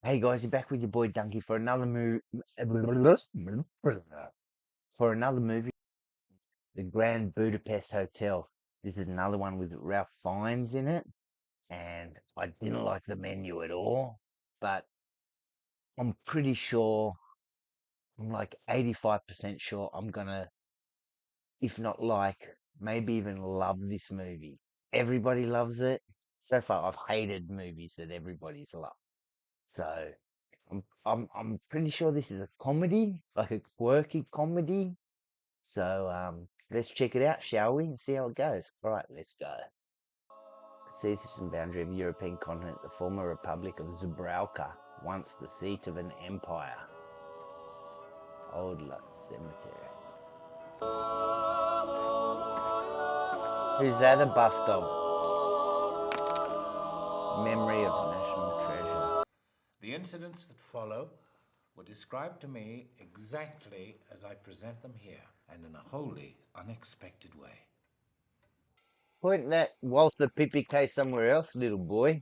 Hey guys, you're back with your boy Dunky for another movie, The Grand Budapest Hotel. This is another one with Ralph Fiennes in it, and I didn't like the menu at all, but I'm pretty sure, I'm like 85% sure I'm gonna, if not like, maybe even love this movie. Everybody loves it. So far, I've hated movies that everybody's loved. So I'm pretty sure this is a comedy, like a quirky comedy. So let's check it out, shall we? And see how it goes. All right, let's go. Southeastern boundary of the European continent, the former Republic of Zubralka, once the seat of an empire. Old Lot Cemetery. Who's that a bust of? Memory of national treasure. The incidents that follow were described to me exactly as I present them here, and in a wholly unexpected way. Point that whilst the PPK somewhere else, little boy.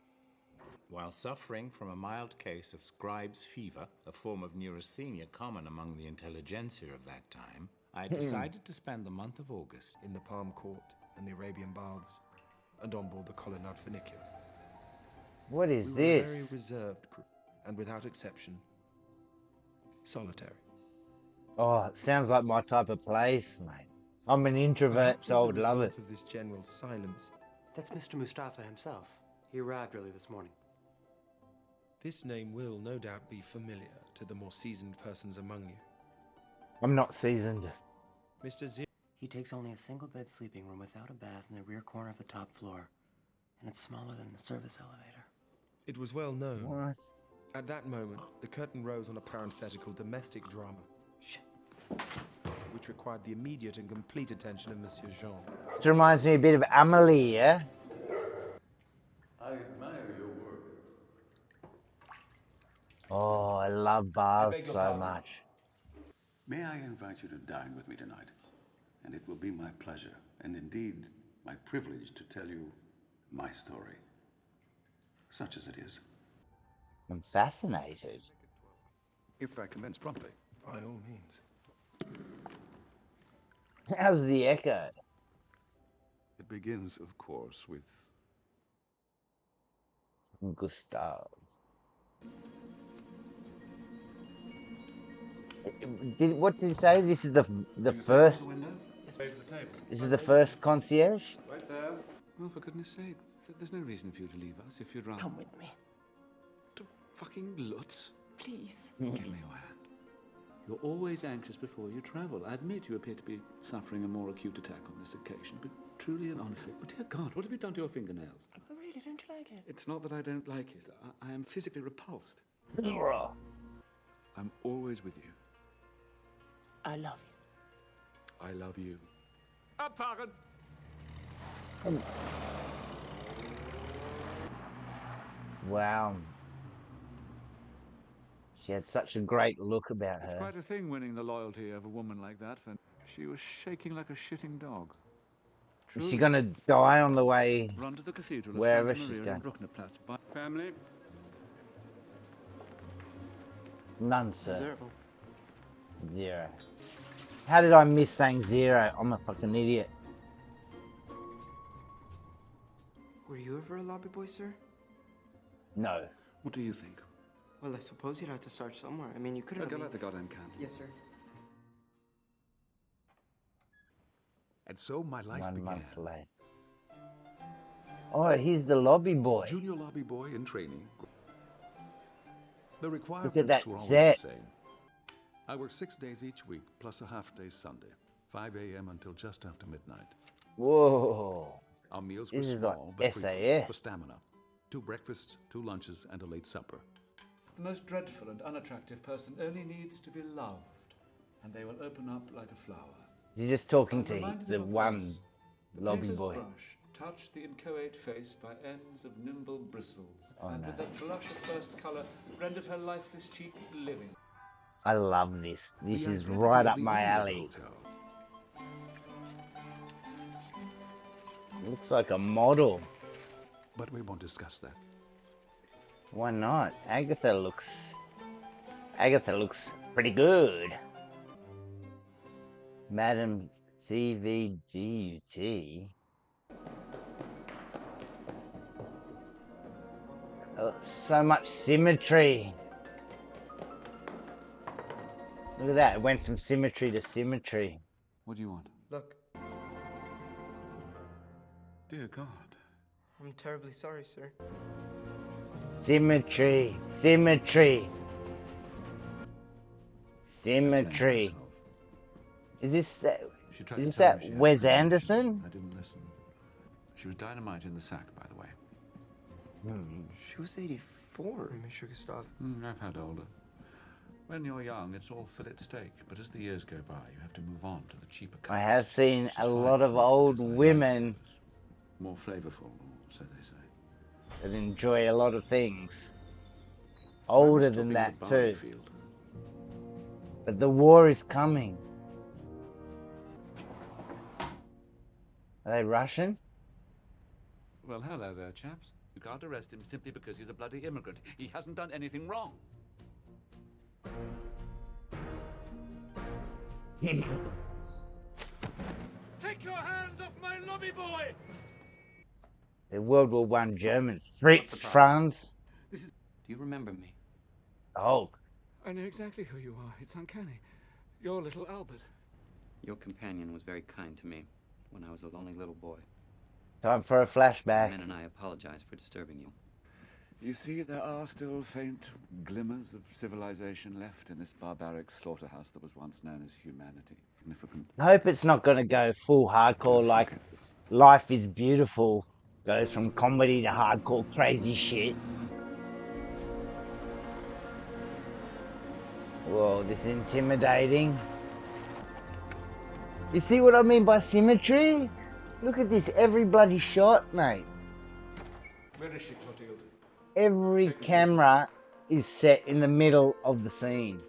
While suffering from a mild case of scribe's fever, a form of neurasthenia common among the intelligentsia of that time, I decided to spend the month of August in the Palm Court and the Arabian Baths, and on board the Colonnade funicular. What is We were a this? very reserved crew, and without exception, solitary. Oh, it sounds like my type of place, mate. I'm an introvert, Perhaps so I as a would love it. result of this general silence, That's Mr. Mustafa himself. He arrived early this morning. this name will no doubt be familiar to the more seasoned persons among you. I'm not seasoned. Mr. Zir. He takes only a single-bed sleeping room without a bath in the rear corner of the top floor, and it's smaller than the service elevator. It was well known. What? At that moment, the curtain rose on a parenthetical domestic drama, Shit. which required the immediate and complete attention of Monsieur Jean. This reminds me a bit of Amelie, yeah? I admire your work. Oh, I love baths so much. May I invite you to dine with me tonight? And it will be my pleasure, and indeed my privilege, to tell you my story, such as it is. I'm fascinated. If I commence promptly. By all means. How's the echo? It begins, of course, with Gustav. What did you say? This is the first. This is the first concierge. Right there. Well, for goodness sake, there's no reason for you to leave us if you'd rather. Come with me. To fucking Lutz. Please. Give me your hand. You're always anxious before you travel. I admit you appear to be suffering a more acute attack on this occasion, but truly and honestly, oh dear God, what have you done to your fingernails? Oh, really? Don't you like it? It's not that I don't like it. I am physically repulsed. Oh, I'm always with you. I love you. I love you. Abfahren! wow. She had such a great look about It's her. quite a thing winning the loyalty of a woman like that, for she was shaking like a shitting dog. Is she gonna die on the way? Run to the cathedral Wherever of Santa she's Maria in going. Brucknerplatz. By family. None, sir. Zero. Zero. How did I miss saying zero? I'm a fucking idiot. Were you ever a lobby boy, sir? No. What do you think? Well, I suppose you'd have to start somewhere. I mean, you couldn't. Get out the goddamn candle. Yes, sir. And so my life 1 began. month late. Oh, he's the lobby boy. Junior lobby boy in training. The requirements that were always jet. the same. I worked 6 days each week, plus a half-day Sunday. 5 a.m. until just after midnight. Whoa. Our meals were This is like small, but frequent, SAS. for stamina. 2 breakfasts, 2 lunches, and a late supper. The most dreadful and unattractive person only needs to be loved, and they will open up like a flower. Is he just talking I'm to reminded the of one this. The lobby painter's boy? brush touched the inchoate face by ends of nimble bristles, Oh, and no. with that blush of first colour rendered her lifeless cheek living. I love this. This The is identity right of up the my owner of the alley. hotel. Looks like a model. But we won't discuss that. Why not? Agatha looks pretty good. Madam CVGUT. Oh, so much symmetry. Look at that. It went from symmetry to symmetry. What do you want? Look, Dear God. I'm terribly sorry, sir. Symmetry. Symmetry. Symmetry. Is this that Wes Anderson? I didn't listen. She was dynamite in the sack, by the way. She was 84, Monsieur Gustave. I've had older. When you're young, it's all fillet steak, but as the years go by, you have to move on to the cheaper cuts. I have seen Which is a fine lot for of me old because I like women those. More flavorful, so they say. that enjoy a lot of things. Why am I Older stopping than at that the too. barley field? But the war is coming. Are they Russian? Well, hello there, chaps. You can't arrest him simply because he's a bloody immigrant. He hasn't done anything wrong. Take your hands off my lobby boy! They're World War One Germans. Fritz, Franz. Do you remember me? Oh, I know exactly who you are. It's uncanny. You're little Albert. Your companion was very kind to me when I was a lonely little boy. time for a flashback. Men and I apologize for disturbing you. You see, there are still faint glimmers of civilization left in this barbaric slaughterhouse that was once known as humanity. Significant. I hope it's not going to go full hardcore like Life is Beautiful. Goes from comedy to hardcore crazy shit. Whoa, this is intimidating. You see what I mean by symmetry? Look at this, every bloody shot, mate. Where is she, Clotilde? Every camera is set in the middle of the scene.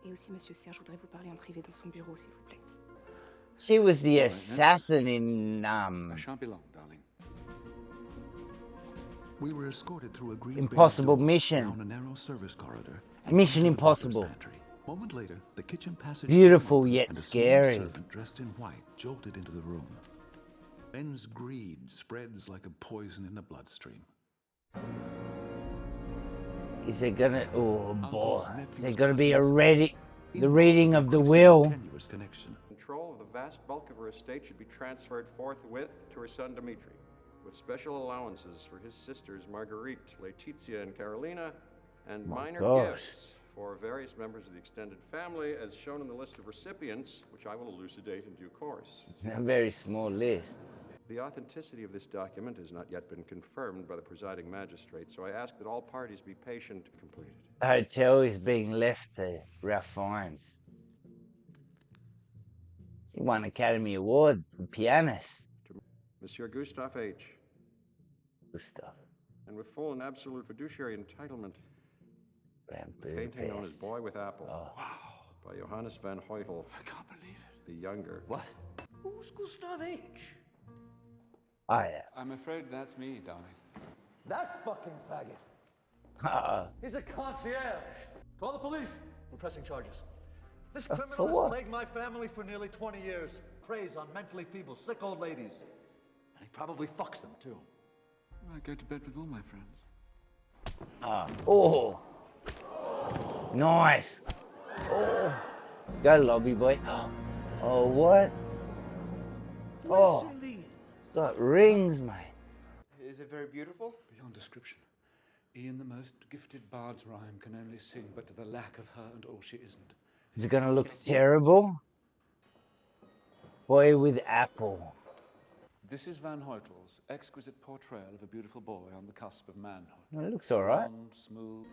Et aussi, Monsieur Serge, je voudrais vous parler en privé dans son bureau, s'il vous plaît. She was the assassin in I shan't be long, darling. We were escorted through a green Impossible bay door Mission. down a narrow service corridor and Mission into the butler's Impossible. pantry. A moment later, the kitchen passage Beautiful swung open yet and a scary. small servant dressed in white jolted into the room. Men's greed spreads like a poison in the bloodstream. Is there gonna? Oh boy! Uncles, Is nephews, there gonna be a cousins. the reading of the Impossible will? tenuous connection. Control of the vast bulk of her estate should be transferred forthwith to her son Dmitri, with special allowances for his sisters Marguerite, Laetitia, and Carolina, and minor gosh. gifts for various members of the extended family, as shown in the list of recipients, which I will elucidate in due course. A very small list. The authenticity of this document has not yet been confirmed by the presiding magistrate, so I ask that all parties be patient to complete it. The hotel is being left to Ralph Fiennes. He won Academy Award for pianist. Monsieur Gustave H., Good stuff. and with full and absolute fiduciary entitlement, Grand painting known as Budapest. Boy with Apple Oh. by Johannes van Hoytel, I can't believe it. the younger. What? Who's Gustave H? Oh yeah. I'm afraid that's me, darling. That fucking faggot. Uh-oh. He's a concierge. Call the police. We're pressing charges. This For criminal has what? plagued my family for nearly 20 years. Preys on mentally feeble, sick old ladies. And he probably fucks them, too. I go to bed with all my friends. Oh. Nice. Oh. Go lobby boy. Oh what? Oh. It's got rings, mate. Is it very beautiful? Beyond description. Ian, the most gifted bard's rhyme, can only sing, but to the lack of her and all she isn't. Is it gonna look terrible? Boy with apple. This is Van Hoytel's exquisite portrayal of a beautiful boy on the cusp of manhood. It looks alright. Blonde, smooth.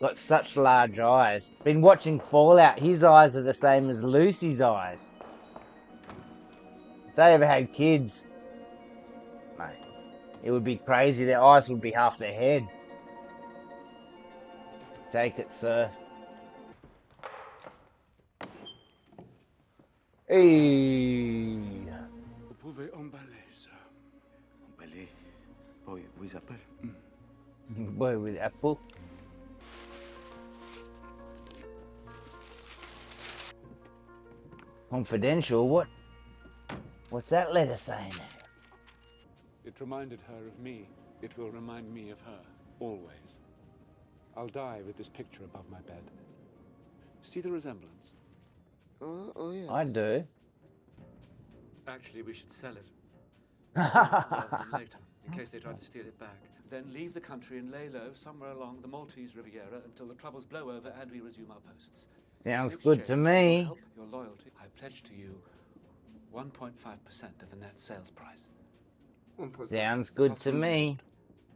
Got such large eyes. Been watching Fallout. His eyes are the same as Lucy's eyes. If they ever had kids, mate, it would be crazy. Their eyes would be half their head. Take it, sir. Hey. Vous pouvez emballer, sir. Emballer. Boy with apple. Boy with apple. Confidential, what? What's that letter saying? It reminded her of me. It will remind me of her, always. I'll die with this picture above my bed. See the resemblance? Oh yeah. I do. Actually, we should sell it. Rather than later, in case they try to steal it back. Then leave the country and lay low somewhere along the Maltese Riviera until the troubles blow over and we resume our posts. Sounds In good to exchange for me. Your help, your loyalty, I pledge to you 1.5% of the net sales price. 1.5. Sounds good to me.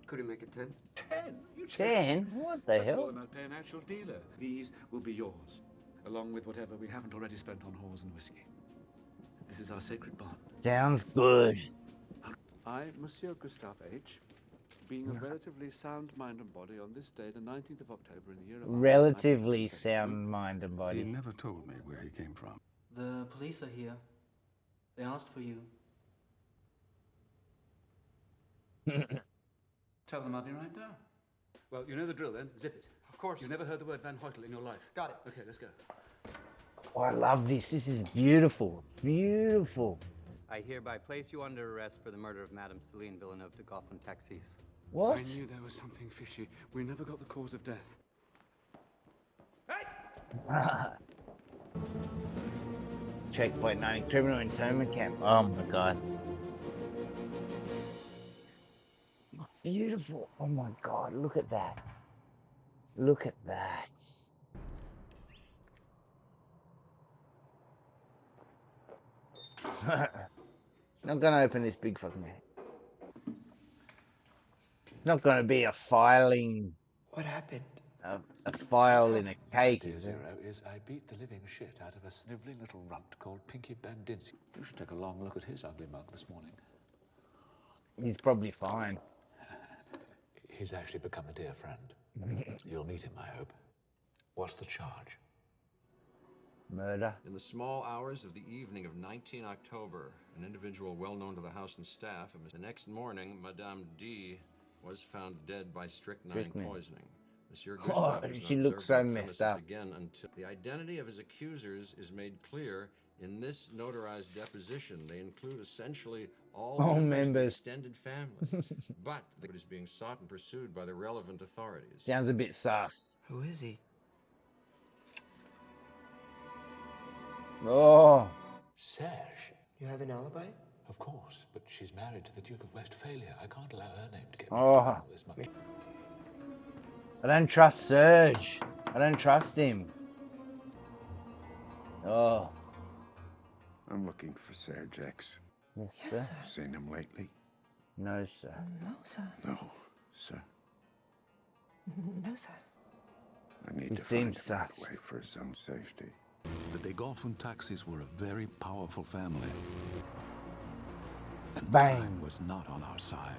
Could he make it 10? 10? You 10? What the That's hell? more than I'd pay an actual dealer. These will be yours, along with whatever we haven't already spent on whores and whiskey. This is our sacred bond. Sounds good. I, Monsieur Gustave H., being of relatively sound mind and body on this day, the 19th of October in the year of... Relatively sound mind and He body. never told me where he came from. The police are here. They asked for you. Tell them I'll be right down. Well, you know the drill then. Zip it. Of course. You never heard the word Van Hoytel in your life. Got it. Okay, let's go. Oh, I love this. This is beautiful. Beautiful. I hereby place you under arrest for the murder of Madame Celine Villeneuve de Goff and Taxis. What? I knew there was something fishy. We never got the cause of death. Checkpoint 90 criminal internment camp. Oh my god. Beautiful. Oh my god, look at that. Look at that. Not gonna open this big fucking man. Not gonna be a filing. What happened? A file in a cake. Dear Is it? Zero is I beat the living shit out of a snivelling little runt called Pinky Bandinsky. You should take a long look at his ugly mug this morning. He's probably fine. He's actually become a dear friend. You'll meet him, I hope. What's the charge? Murder. In the small hours of the evening of 19 October, an individual well known to the house and staff, and the next morning, Madame D was found dead by strychnine Strychnine. poisoning. Monsieur Oh, Gustave was she not looks observed so on messed premises up. again until the identity of his accusers is made clear in this notarized deposition. They include essentially all All members of the members. extended family, but it is being sought and pursued by the relevant authorities. Sounds a bit sus. Who is he? Oh. Serge. You have an alibi? Of course, but she's married to the Duke of Westphalia. I can't allow her name to get Oh. mixed up in all this much. I don't trust Serge. I don't trust him. Oh. I'm looking for Serge X. Yes, sir. Seen him lately? No, sir. No, sir. No, sir. No, sir. I need He to find seems a right sus. way for his own safety. The de Goff and Taxis were a very powerful family. And Bang. time was not on our side.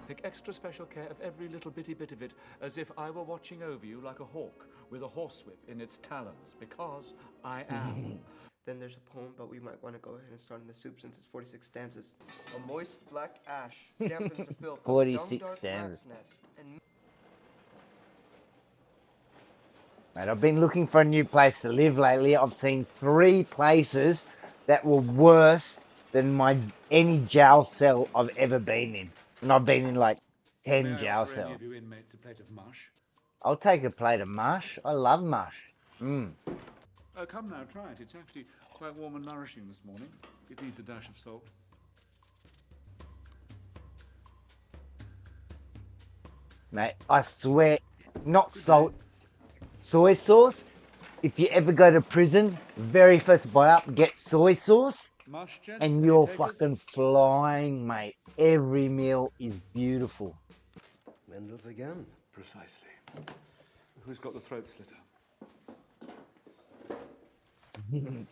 Take extra special care of every little bitty bit of it, as if I were watching over you like a hawk with a horsewhip in its talons, because I am. Then there's a poem, but we might want to go ahead and start in the soup since it's 46 stanzas. A moist black ash dampens the filth of a 46 dumb, dark stanzas. rat's nest, and Mate, I've been looking for a new place to live lately. I've seen 3 places that were worse than any jail cell I've ever been in. And I've been in like 10 May I jail offer any cells. of you inmates a plate of mush? I'll take a plate of mush. I love mush. Oh, come now, try it. It's actually quite warm and nourishing this morning. It needs a dash of salt. Mate, I swear, not salt, soy sauce. If you ever go to prison, very first buy up, get soy sauce, Mush, gents, and any you're takers? fucking flying, mate. Every meal is beautiful. Mendel's again. Precisely. Who's got the throat slitter?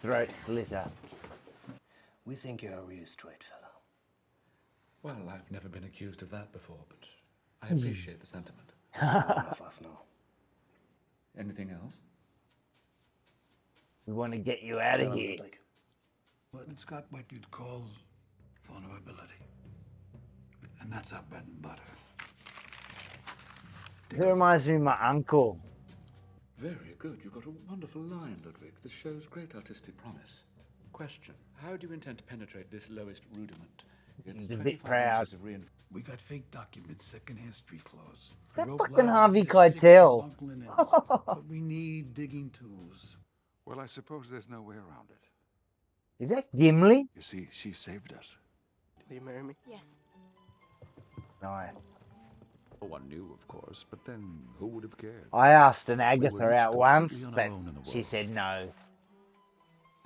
Throat slitter. We think you're a real straight fellow. Well, I've never been accused of that before, but I appreciate the sentiment. None of us know. Anything else? We want to get you out of here. But it's got what you'd call vulnerability. And that's our bread and butter. He reminds me of my uncle. Very good. You've got a wonderful line, Ludwig. This shows great artistic promise. Question. How do you intend to penetrate this lowest rudiment? He's a bit proud. We got fake documents, second-hand street clothes. Is that Rope fucking ladders, Harvey sticks, Keitel? bunk linens. But we need digging tools. Well, I suppose there's no way around it. Is that Gimli? You see, she saved us. Will you marry me? Yes. No. No one knew, of course, but then who would have cared? I asked an We Agatha were each out completely once, on our but own in the she world. said no.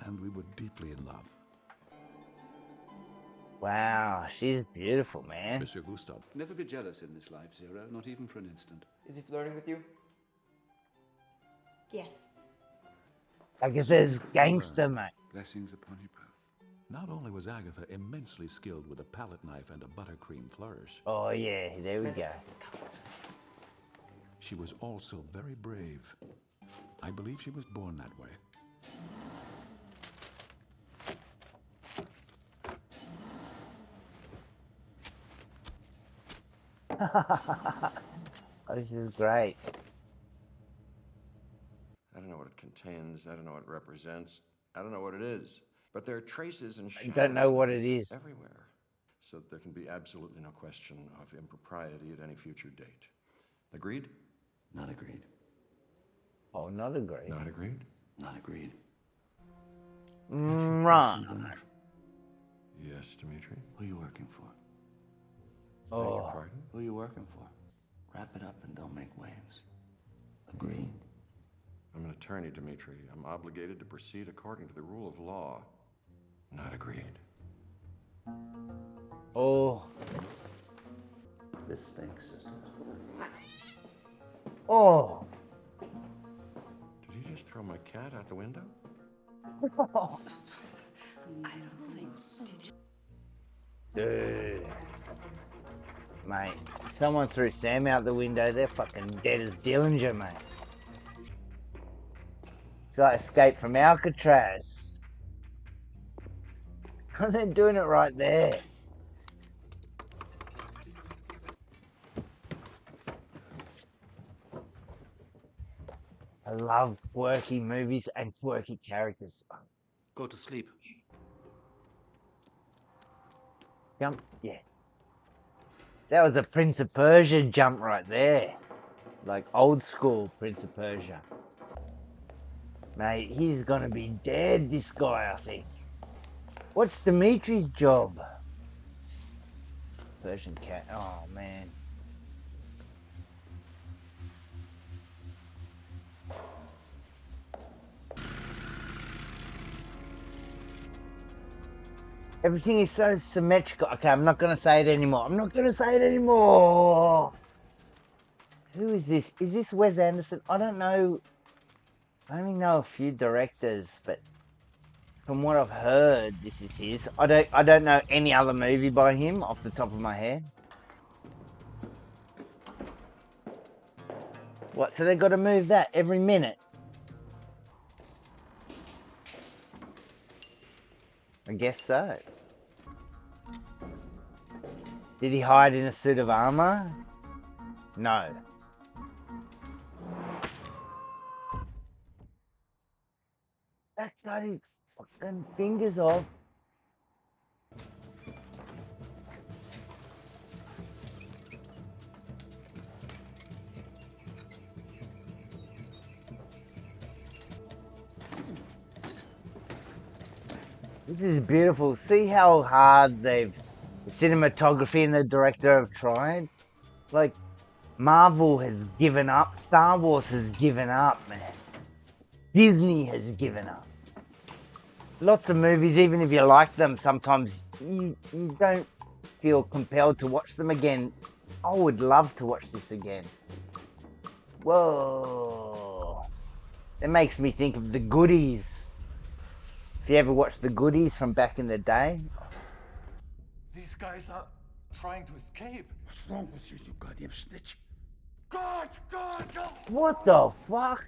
And we were deeply in love. Wow, she's beautiful, man. Monsieur Gustav. Never be jealous in this life, Zero, not even for an instant. Is he flirting with you? Yes. Agatha's gangster, mate. Blessings upon you both. Not only was Agatha immensely skilled with a palette knife and a buttercream flourish, Oh, yeah, there we go. she was also very brave. I believe she was born that way. Oh, this is great. I don't know what it contains. I don't know what it represents. I don't know what it is. But there are traces and I shadows don't know what of it is. everywhere. So that there can be absolutely no question of impropriety at any future date. Agreed? Not agreed. Oh, not agree. Not agreed? Not agreed. Right. Yes, Dimitri. Who are you working for? Beg your Oh, pardon? Who are you working for? Wrap it up and don't make waves. Agreed? I'm an attorney, Dimitri. I'm obligated to proceed according to the rule of law. Not agreed. oh, This stinks, sister. oh. Did you just throw my cat out the window? I don't think so. Dude. Mate, if someone threw Sam out the window, they're fucking dead as Dillinger, mate. It's like Escape from Alcatraz. They're doing it right there. I love quirky movies and quirky characters. Go to sleep. Jump, yeah. That was the Prince of Persia jump right there. Like old school Prince of Persia. Mate, he's gonna be dead, this guy, I think. What's Dimitri's job? Persian cat, oh man. Everything is so symmetrical. Okay, I'm not going to say it anymore. I'm not going to say it anymore. Who is this? Is this Wes Anderson? I don't know. I only know a few directors, but from what I've heard, this is his. I don't know any other movie by him off the top of my head. What? So they got to move that every minute? I guess so. Did he hide in a suit of armor? No. That got his fucking fingers off. This is beautiful. See how hard the cinematography and the director have tried? Like, Marvel has given up. Star Wars has given up, man. Disney has given up. Lots of movies, even if you like them, sometimes you don't feel compelled to watch them again. I would love to watch this again. Whoa. It makes me think of The Goodies. If you ever watched The Goodies from back in the day. These guys are trying to escape. What's wrong with you, you goddamn snitch? God! What the fuck?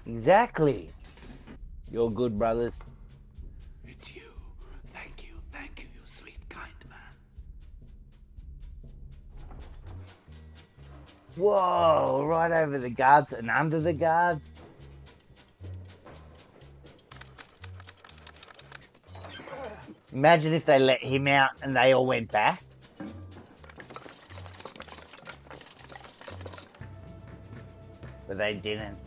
Exactly. You're good, brothers. It's you. Thank you, you sweet, kind man. Whoa, right over the guards and under the guards. Imagine if they let him out and they all went back. But they didn't.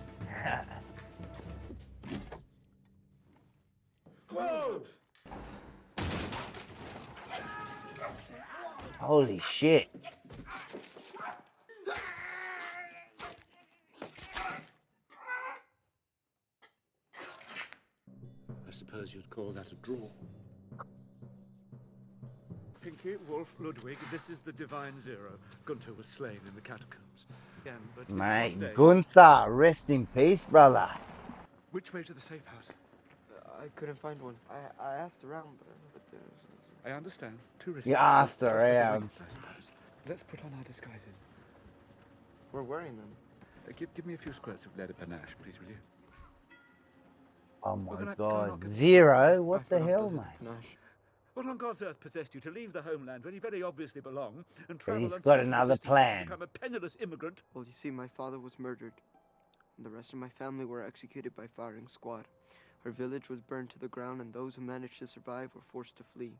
Holy shit. I suppose you'd call that a draw. Pinky, Wolf, Ludwig, this is the Divine Zero. Gunther was slain in the catacombs. Again, but if Mate, one day- Gunther, rest in peace, brother. Which way to the safe house? I couldn't find one. I asked around, but I understand. Too risky. You asked Just like a around. wig, I suppose. Let's put on our disguises. we're wearing them. Give me a few squirts of lead panache, please, will you? Oh We're my gonna god. knock it- Zero? What the I forgot hell, the mate? panache. What on God's earth possessed you to leave the homeland where you very obviously belong and But travel he's unspeakable got another distances plan. to become a penniless immigrant? Well, you see, my father was murdered, and the rest of my family were executed by firing squad. Our village was burned to the ground, and those who managed to survive were forced to flee.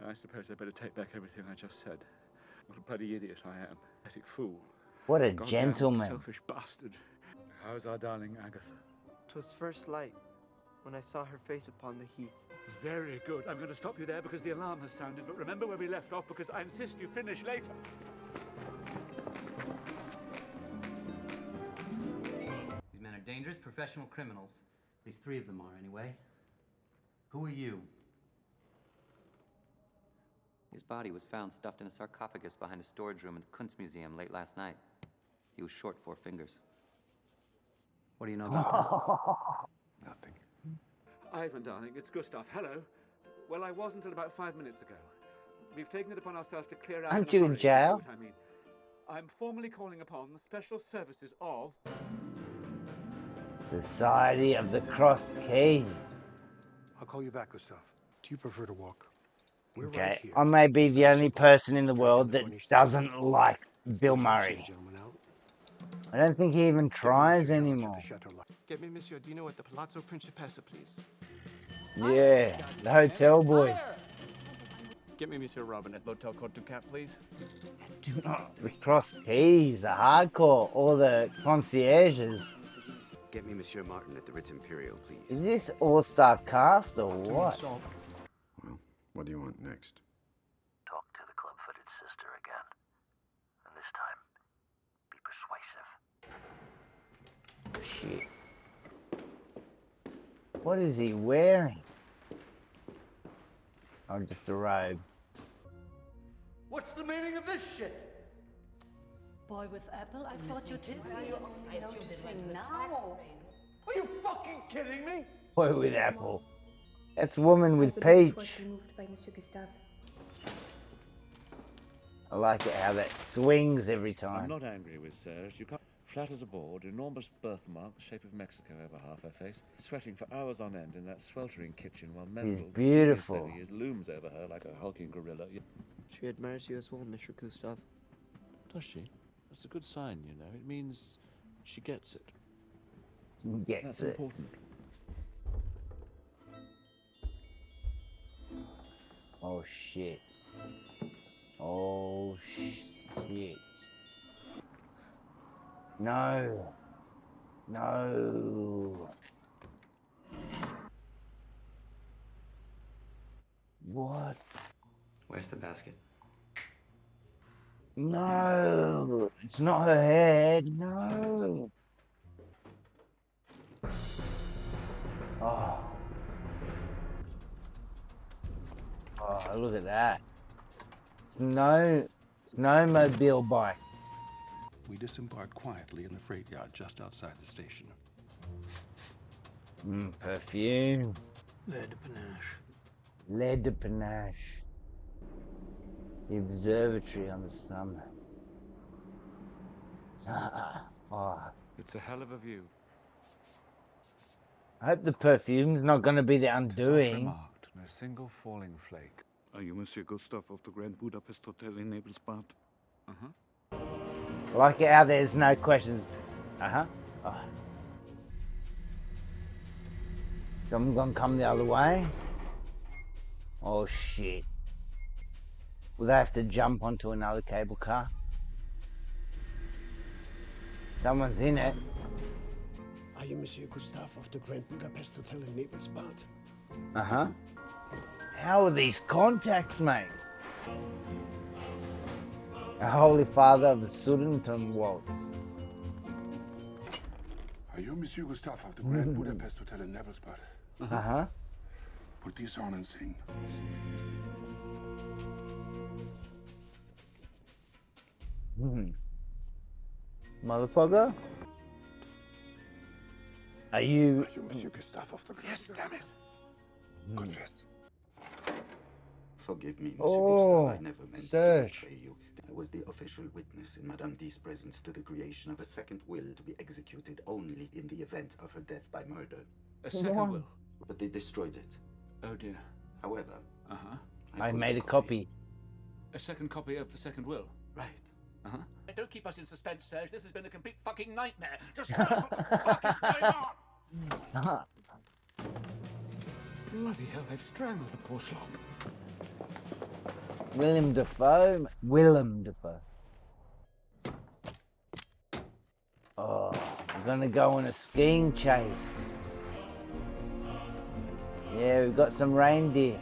I suppose I better take back everything I just said. What a bloody idiot I am. Pathetic fool. What a Goddamn gentleman. selfish bastard. How's our darling Agatha? 'Twas first light when I saw her face upon the heath. Very good. I'm going to stop you there because the alarm has sounded, but remember where we left off because I insist you finish later. These men are dangerous professional criminals. At least 3 of them are, anyway. Who are you? His body was found stuffed in a sarcophagus behind a storage room in the Kunstmuseum late last night. He was short 4 fingers. What do you know about Nothing. Ivan, darling, it's Gustav. Hello. Well, I was until about 5 minutes ago. We've taken it upon ourselves to clear out. Aren't in a you in hurry, if jail? see what I mean. I'm formally calling upon the special services of Society of the Cross Keys. I'll call you back, Gustav. Do you prefer to walk? We're right Okay, here. I may be the only person in the world that doesn't like Bill Murray. Gentlemen out. I don't think he even tries anymore. Get me, monsieur Dino, at the Palazzo Principessa, please. Yeah, the hotel boys. Get me Monsieur Robin at L'Hotel Court du Cap, please. The Cross Keys are hardcore. All the concierges. Get me Monsieur Martin at the Ritz Imperial, please. Is this all-star cast or what? Well, what do you want next? Talk to the club-footed sister again. And this time, be persuasive. Shit. What is he wearing? Oh, just a robe. What's the meaning of this shit? Boy with apple, I thought you did. Are you only noticing now? Are you fucking kidding me? Boy with apple. That's woman with peach. I like it how that swings every I'm time. not angry with Serge. You can't. Flat as a board, enormous birthmark, the shape of Mexico over half her face, sweating for hours on end in that sweltering kitchen while Menzel, beautiful. as he looms over her like a hulking gorilla. She admires you as well, Mr. Gustav. Does she? That's a good sign, you know. It means she gets it. Gets That's it. important. Oh shit. Oh shit. No. No. What? Where's the basket? No. It's not her head. No. Oh. Oh, look at that. No mobile bike. We disembarked quietly in the freight yard just outside the station. Perfume. Lead panache. Lead panache. The observatory on the summit. Oh, It's a hell of a view. I hope the perfume's not going to be the undoing. Unremarked, no single falling flake. Are you Monsieur Gustav of the Grand Budapest Hotel in Naples, Bad? Uh-huh. Like how there's no questions. Oh. Someone gonna come the other way? Oh shit. Will they have to jump onto another cable car? Someone's in it. Are you Monsieur Gustave of the Grand Budapest Hotel in Naples, Bart? How are these contacts, mate? A Holy Father of the Suriname Waltz. Are you Monsieur Gustave of the Grand Budapest Hotel in Naples, Bart? Put these on and sing. Motherfucker? Psst. Are you Monsieur Gustave of the Grand Yes, damn it. Confess. Forgive me, Monsieur Oh, Gustave. I never meant Serge. to betray you. I was the official witness in Madame D's presence to the creation of a second will to be executed only in the event of her death by murder. A second will? But they destroyed it. Oh dear. However, I made a copy. A second copy of the second will? Right. Don't keep us in suspense, Serge. This has been a complete fucking nightmare. Just tell us what the fuck is going on! Bloody hell, they've strangled the poor slop. Willem Dafoe. Oh, we're gonna go on a skiing chase. Yeah, we've got some reindeer.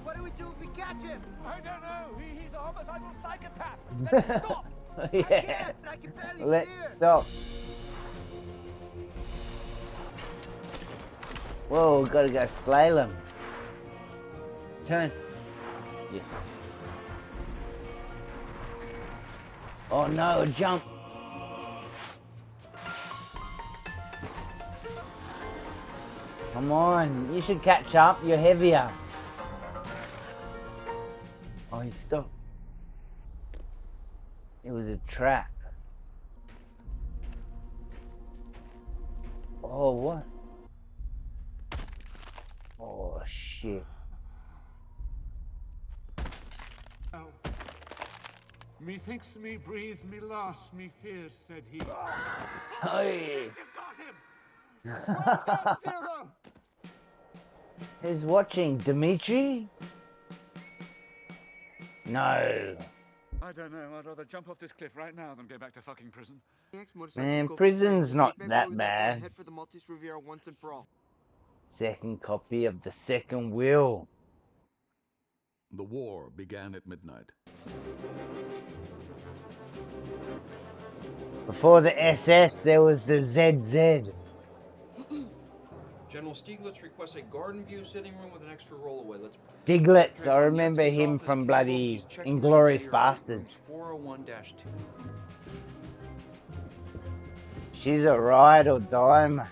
What do we do if we catch him? I don't know. He's a homicidal psychopath. Let's stop. Yeah. I can barely Let's steer. stop. Whoa, gotta go slalom. Turn. Yes. Oh no, a jump. Come on, you should catch up. You're heavier. Oh, he stopped. It was a trap. Oh, what? Oh, shit. Oh. Methinks me breathes, me lost, me fears, said he. Hey. You got him! Zero! Who's watching? Dimitri? No. I don't know. I'd rather jump off this cliff right now than go back to fucking prison. Man, prison's not that bad. Head for the Maltese Riviera once and for all. Second copy of the second will. The war began at midnight. Before the SS, there was the ZZ. General Stieglitz requests a garden view sitting room with an extra rollaway. Let's. Diglitz, I remember him from bloody Inglourious Bastards. 401-2. She's a ride or die, mate.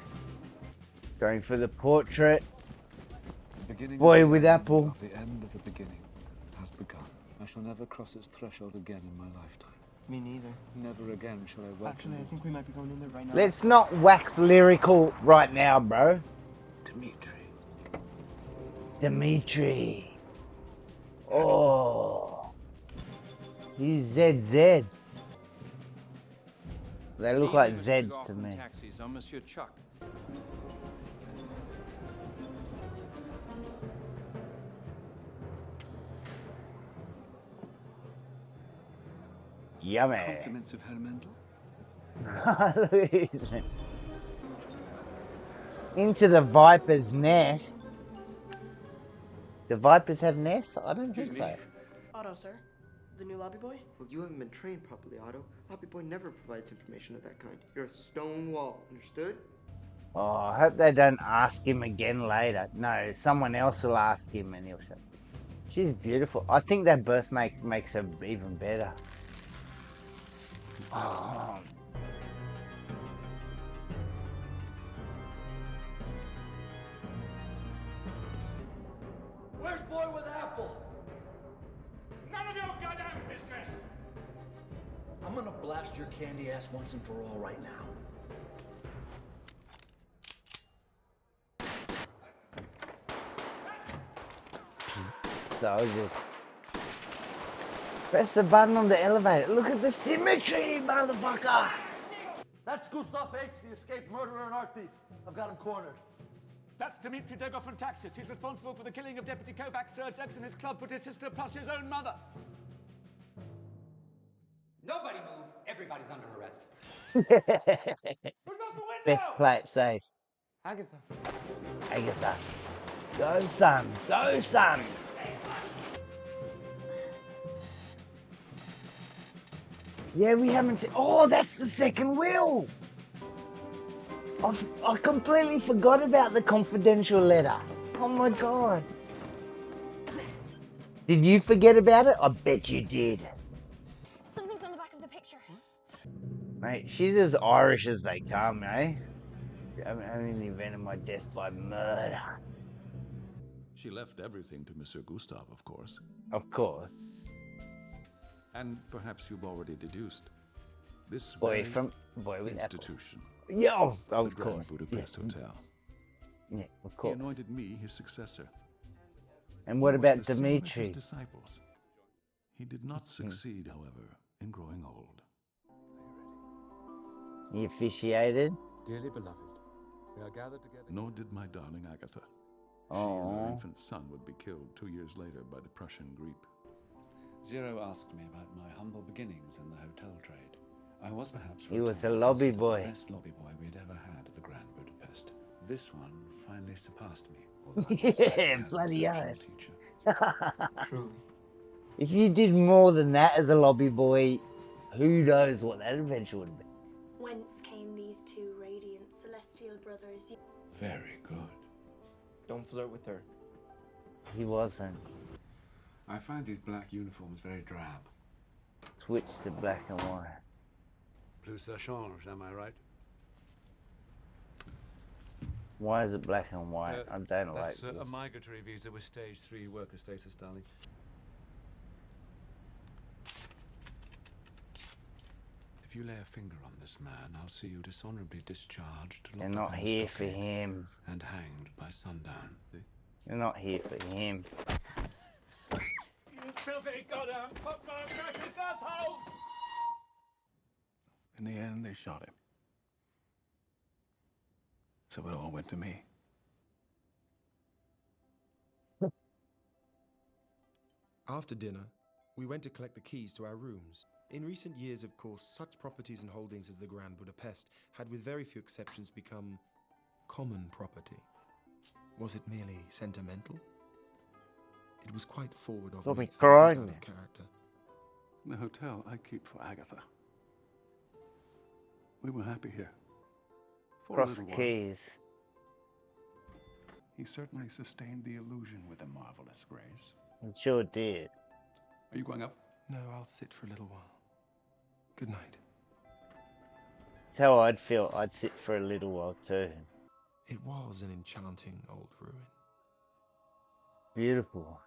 Going for the portrait. Boy with apple. The end of the beginning has begun. I shall never cross its threshold again in my lifetime. Me neither. Never again shall I welcome Actually, I think we might be going in there right now. Let's not wax lyrical right now, bro. Dimitri. Oh. He's ZZ. They look like Zeds to me. Taxis. I'm Monsieur Chuck. Yummy. Compliments of Herr Mendel. Into the Viper's nest. Do Vipers have nests? I don't think so. Otto, sir. The new lobby boy? Well, you haven't been trained properly, Otto. Lobby boy never provides information of that kind. You're a stone wall, understood? Oh, I hope they don't ask him again later. No, someone else will ask him and he'll show. She's beautiful. I think that birth makes her even better. Oh. Where's boy with apple? None of your goddamn business! I'm gonna blast your candy ass once and for all right now. So just Press the button on the elevator. Look at the symmetry, motherfucker! That's Gustav H., the escaped murderer and art thief. I've got him cornered. That's Dmitry Degov from Taxis. He's responsible for the killing of Deputy Kovacs, Sir Jackson, his club foot, his sister, plus his own mother. Nobody move. Everybody's under arrest. Best play it safe. Agatha. Agatha. Go, son. Go, son. Yeah, we haven't seen... Oh, that's the second will. I completely forgot about the confidential letter. Oh, my God. Did you forget about it? I bet you did. Something's on the back of the picture. Mate, she's as Irish as they come, eh? Only in the event of my death by murder. She left everything to Monsieur Gustav, of course. Of course. And perhaps you've already deduced this Boy very with institution. Apple. Yeah, of the Grand course. Budapest Hotel. Yeah, of course. He anointed me his successor. And what He was about the same as Dmitri? his disciples. He did not succeed, however, in growing old. He officiated? Dearly beloved, we are gathered together. Nor did my darling Agatha. She and her Oh. infant son would be killed 2 years later by the Prussian gripe. Zero asked me about my humble beginnings in the hotel trade. I was perhaps He was time a lobby considered boy. the best lobby boy we'd ever had at the Grand Budapest. This one finally surpassed me. Yeah, bloody oath. Teacher. Truly. If you did more than that as a lobby boy, who knows what that adventure would be. Whence came these two radiant celestial brothers? Very good. Don't flirt with her. He wasn't. I find these black uniforms very drab. Switch to black and white. Plus ça change, am I right? Why is it black and white? I don't like That's this. a migratory visa with stage 3 worker status, darling. If you lay a finger on this man, I'll see you dishonorably discharged, They're locked not up in a here for stockade, him. and hanged by sundown. They're not here for him. You filthy goddamn fuck-my-fascist asshole! In the end, they shot him. So it all went to me. After dinner, we went to collect the keys to our rooms. In recent years, of course, such properties and holdings as the Grand Budapest had, with very few exceptions, become common property. Was it merely sentimental? It was quite forward of Got me me, and a bit crying. out of character. The hotel I keep for Agatha. We were happy here. For a Cross the little while. keys. He certainly sustained the illusion with a marvelous grace. It sure did. Are you going up? No, I'll sit for a little while. Good night. That's how I'd feel. I'd sit for a little while too. It was an enchanting old ruin. Beautiful.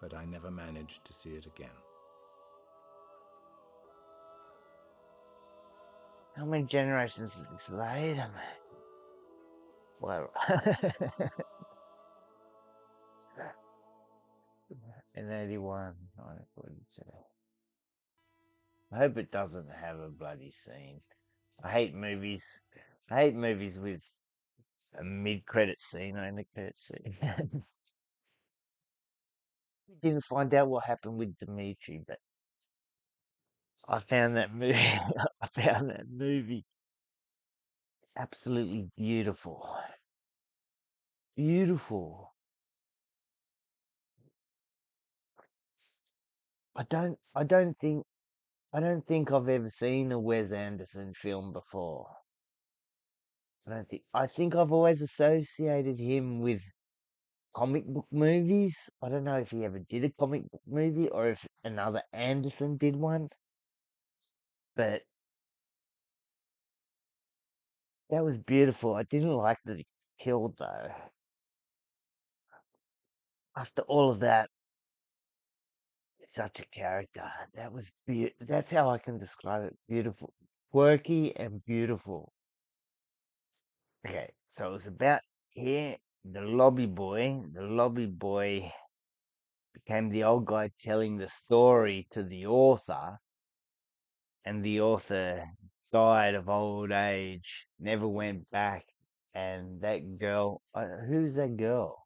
But I never managed to see it again. How many generations is this later, man? Well, in 81, 1942. I hope it doesn't have a bloody scene. I hate movies. I hate movies with a mid-credit scene or end credit scene. We didn't find out what happened with Dmitri, but I found that movie. I found that movie absolutely beautiful. Beautiful. I don't think I've ever seen a Wes Anderson film before. I think I've always associated him with comic book movies. I don't know if he ever did a comic book movie or if another Anderson did one. But that was beautiful. I didn't like that he killed though. After all of that, such a character. That was that's how I can describe it. Beautiful. Quirky and beautiful. Okay, so it was about here, the lobby boy became the old guy telling the story to the author, and the author died of old age, never went back, and that girl, who's that girl?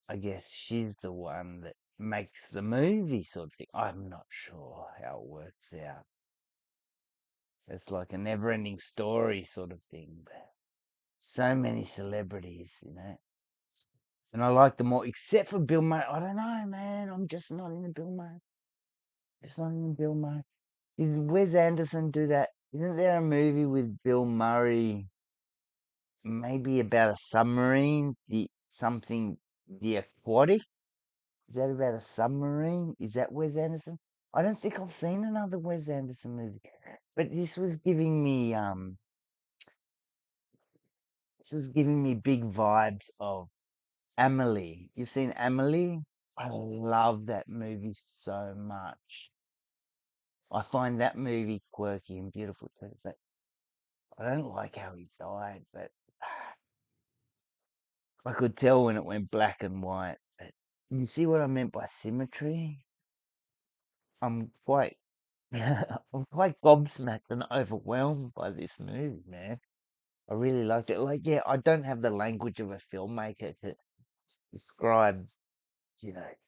I guess she's the one that makes the movie sort of thing. I'm not sure how it works out. It's like a never-ending story sort of thing. So many celebrities, and I like them all, except for Bill Murray. I don't know, man. I'm just not into Bill Murray. Just not into Bill Murray. Did Wes Anderson do that? Isn't there a movie with Bill Murray, maybe about a submarine? The Aquatic? Is that about a submarine? Is that Wes Anderson? I don't think I've seen another Wes Anderson movie. But this was giving me big vibes of Amelie. You've seen Amelie? I love that movie so much. I find that movie quirky and beautiful too, but I don't like how he died, but I could tell when it went black and white. But you see what I meant by symmetry? I'm quite I'm quite gobsmacked and overwhelmed by this movie, man. I really liked it. Like, yeah, I don't have the language of a filmmaker to describe,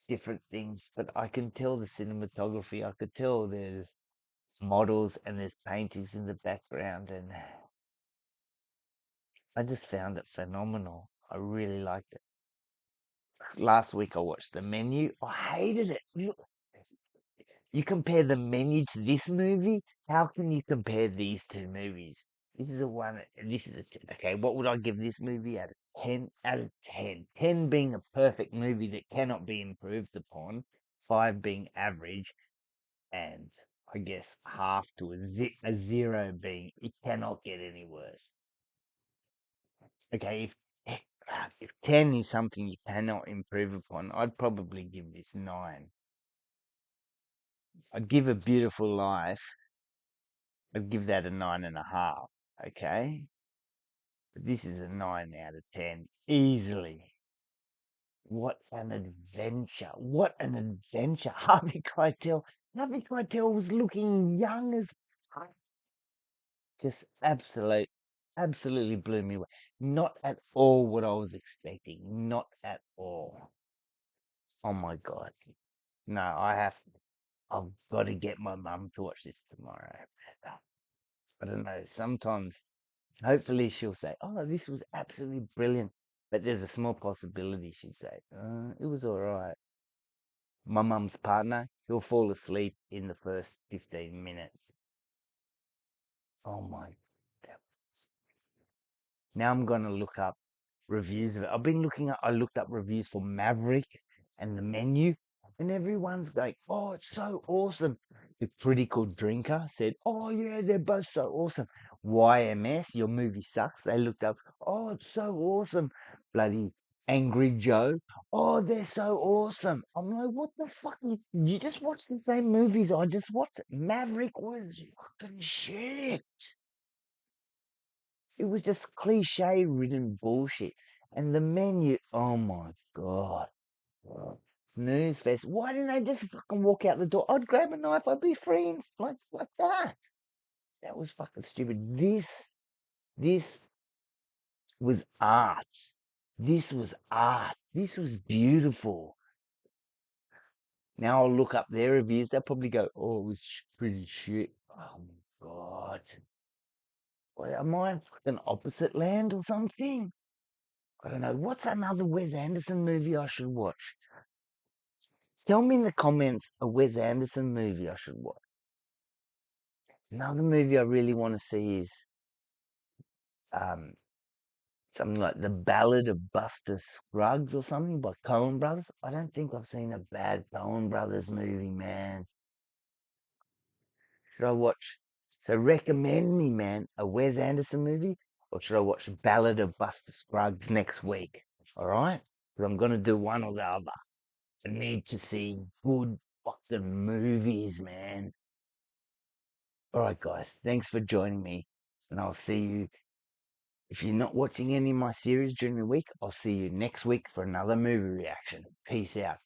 different things, but I can tell the cinematography. I could tell there's models and there's paintings in the background, and I just found it phenomenal. I really liked it. Last week I watched The Menu. I hated it. Look, you compare The Menu to this movie? How can you compare these two movies? This is a 1, this is a 10. Okay, what would I give this movie out of 10? Out of 10. 10 being a perfect movie that cannot be improved upon, 5 being average, and I guess half to a 0 being it cannot get any worse. Okay, if 10 is something you cannot improve upon, I'd probably give this 9. I'd give A Beautiful Life, I'd give that a 9.5, okay? But this is a 9 out of 10, easily. What an adventure. What an adventure. Harvey Keitel was looking young as fuck. Just absolutely blew me away. Not at all what I was expecting. Not at all. Oh my God. No, I've got to get my mum to watch this tomorrow. I don't know. Sometimes, hopefully she'll say, oh, this was absolutely brilliant. But there's a small possibility she'd say, it was all right. My mum's partner, he'll fall asleep in the first 15 minutes. Oh my. Now I'm going to look up reviews of it. I looked up reviews for Maverick and The Menu, and everyone's going, oh, it's so awesome. The Critical Drinker said, oh, yeah, they're both so awesome. YMS, Your Movie Sucks. They looked up, oh, it's so awesome. Bloody Angry Joe, oh, they're so awesome. I'm like, what the fuck? You just watched the same movies I just watched. Maverick was fucking shit. It was just cliche-ridden bullshit. And The Menu, oh my God. Snooze fest. Why didn't they just fucking walk out the door? I'd grab a knife, I'd be free and like that. That was fucking stupid. This was art. This was art. This was beautiful. Now I'll look up their reviews. They'll probably go, oh, it was pretty shit. Oh my God. What, am I in fucking opposite land or something? I don't know. What's another Wes Anderson movie I should watch? Tell me in the comments a Wes Anderson movie I should watch. Another movie I really want to see is something like The Ballad of Buster Scruggs or something by Coen Brothers. I don't think I've seen a bad Coen Brothers movie, man. Should I watch? So recommend me, man, a Wes Anderson movie, or should I watch Ballad of Buster Scruggs next week? All right? Because I'm going to do one or the other. I need to see good fucking movies, man. All right, guys. Thanks for joining me. And I'll see you. If you're not watching any of my series during the week, I'll see you next week for another movie reaction. Peace out.